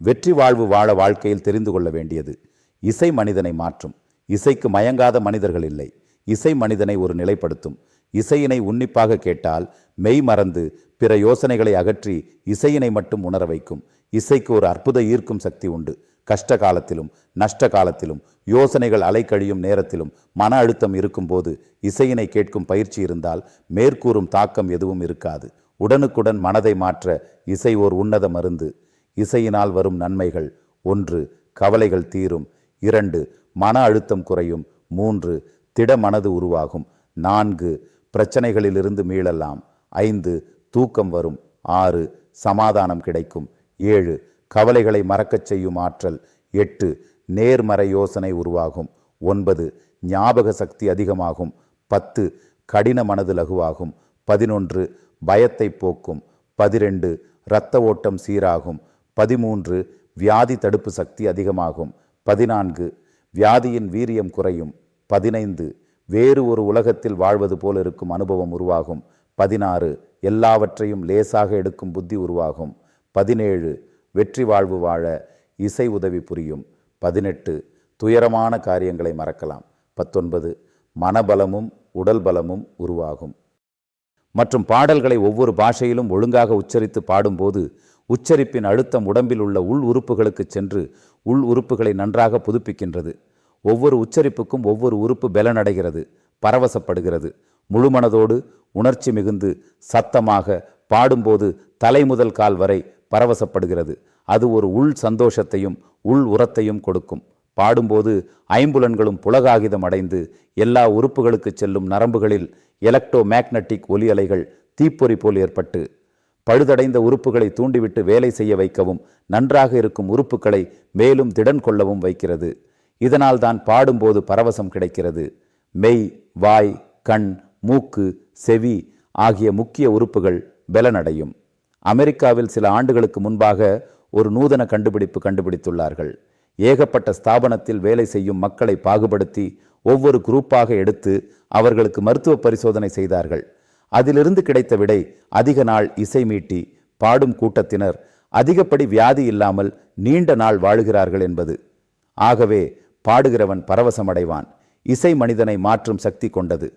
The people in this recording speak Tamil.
வெற்றி வாழ்வு வாழ வாழ்க்கையில் தெரிந்து கொள்ள வேண்டியது. இசை மனிதனை மாற்றும். இசைக்கு மயங்காத மனிதர்கள் இல்லை. இசை மனிதனை ஒரு நிலைப்படுத்தும். இசையினை உன்னிப்பாக கேட்டால் மெய் மறந்து பிற யோசனைகளை அகற்றி இசையினை மட்டும் உணர வைக்கும். இசைக்கு ஒரு அற்புத ஈர்க்கும் சக்தி உண்டு. கஷ்ட காலத்திலும் நஷ்ட காலத்திலும் யோசனைகள் அலைக்கழியும் நேரத்திலும் மன அழுத்தம் இருக்கும்போது இசையினை கேட்கும் பயிற்சி இருந்தால் மேற்கூறும் தாக்கம் எதுவும் இருக்காது. உடனுக்குடன் மனதை மாற்ற இசை ஓர் உன்னத மருந்து. இசையினால் வரும் நன்மைகள்: 1. கவலைகள் தீரும். 2. மன அழுத்தம் குறையும். 3. திட மனது உருவாகும். 4. பிரச்சனைகளிலிருந்து மீளலாம். 5. தூக்கம் வரும். 6. சமாதானம் கிடைக்கும். 7. கவலைகளை மறக்கச் செய்யும் ஆற்றல். 8. நேர்மறை யோசனை உருவாகும். 9. ஞாபக சக்தி அதிகமாகும். 10. கடின மனது லகுவாகும். 11. பயத்தை போக்கும். 12. இரத்த ஓட்டம் சீராகும். 13. வியாதி தடுப்பு சக்தி அதிகமாகும். 14. வியாதியின் வீரியம் குறையும். 15. வேறு ஒரு உலகத்தில் வாழ்வது போல் இருக்கும் அனுபவம் உருவாகும். 16. எல்லாவற்றையும் லேசாக எடுக்கும் புத்தி உருவாகும். 17. வெற்றி வாழ்வு வாழ இசை உதவி புரியும். 18. துயரமான காரியங்களை மறக்கலாம். 19. மனபலமும் உடல் பலமும் உருவாகும். மற்றும் பாடல்களை ஒவ்வொரு பாஷையிலும் ஒழுங்காக உச்சரித்து பாடும்போது உச்சரிப்பின் அழுத்தம் உடம்பில் உள்ள உள் உறுப்புகளுக்கு சென்று உள் உறுப்புகளை நன்றாக புதுப்பிக்கின்றது. ஒவ்வொரு உச்சரிப்புக்கும் ஒவ்வொரு உறுப்பு பலனடைகிறது, பரவசப்படுகிறது. முழுமனதோடு உணர்ச்சி மிகுந்து சத்தமாக பாடும்போது தலை முதல் கால் வரை பரவசப்படுகிறது. அது ஒரு உள் சந்தோஷத்தையும் உள் உரத்தையும் கொடுக்கும். பாடும்போது ஐம்புலன்களும் புலகாகிதம் அடைந்து எல்லா உறுப்புகளுக்கு செல்லும் நரம்புகளில் எலக்ட்ரோ மேக்னட்டிக் ஒலி அலைகள் தீப்பொறி போல் ஏற்பட்டு பழுதடைந்த உறுப்புகளை தூண்டிவிட்டு வேலை செய்ய வைக்கவும் நன்றாக இருக்கும் உறுப்புகளை மேலும் திடன் கொள்ளவும் வைக்கிறது. இதனால் தான் பாடும்போது பரவசம் கிடைக்கிறது. மெய், வாய், கண், மூக்கு, செவி ஆகிய முக்கிய உறுப்புகள் பலனடையும். அமெரிக்காவில் சில ஆண்டுகளுக்கு முன்பாக ஒரு நூதன கண்டுபிடித்துள்ளார்கள். ஏகப்பட்ட ஸ்தாபனத்தில் வேலை செய்யும் மக்களை பாகுபடுத்தி ஒவ்வொரு குரூப்பாக எடுத்து அவர்களுக்கு மருத்துவ பரிசோதனை செய்தார்கள். அதிலிருந்து கிடைத்த விடை அதிக நாள் இசை மீட்டி பாடும் கூட்டத்தினர் அதிகப்படி வியாதி இல்லாமல் நீண்ட நாள் வாழுகிறார்கள் என்பது. ஆகவே பாடுகிறவன் பரவசமடைவான். இசை மனிதனை மாற்றும் சக்தி கொண்டது.